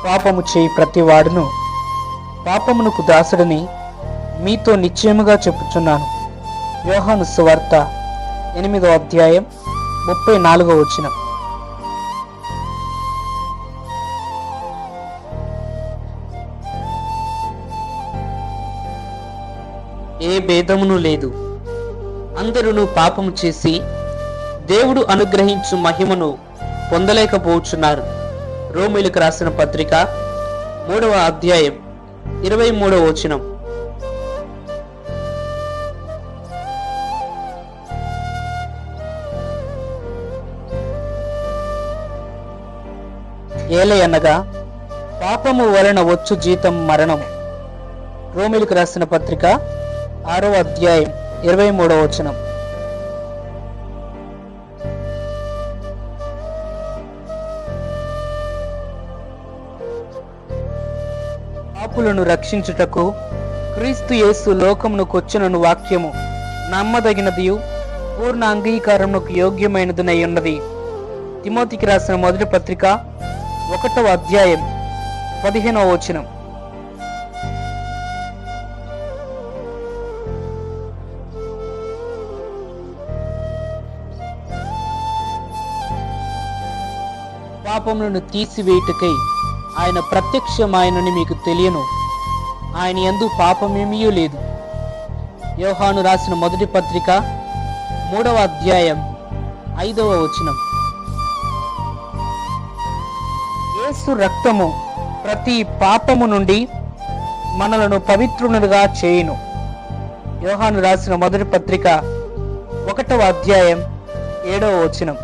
పాపము చేయి ప్రతివాడును పాపమునకు దాసుడని మీతో నిశ్చయముగా చెప్పుచున్నాను. యోహాను సువార్త 8వ అధ్యాయం 34వ వచనం. ఏ భేదమును లేదు, అందరూ పాపము చేసి దేవుడు అనుగ్రహించు మహిమను పొందలేకపోవచ్చున్నారు. రోమీయులకు రాసిన పత్రిక 3వ అధ్యాయం 23వ వచనం. ఏలయనగా పాపము వలన వచ్చు జీతం మరణం. రోమీయులకు రాసిన పత్రిక 6వ అధ్యాయం 23వ వచనం. పాపులను రక్షించుటకు క్రీస్తు యేసు లోకమునకు వచ్చునను వాక్యము నమ్మదగినదియు పూర్ణ అంగీకారమునకు యోగ్యమైనదినై ఉన్నది. తిమోతికి రాసిన మొదటి పత్రిక 1వ అధ్యాయం 15వ వచనం. పాపములను తీసివేయుటకై ఆయన ప్రత్యక్షమాయనని మీకు తెలియను. ఆయన యందు పాపమేమీ లేదు. యోహాను రాసిన మొదటి పత్రిక 3వ అధ్యాయం 5వ వచనం. యేసు రక్తము ప్రతి పాపము నుండి మనలను పవిత్రులుగా చేయును. యోహాను రాసిన మొదటి పత్రిక 1వ అధ్యాయం 7వ వచనం.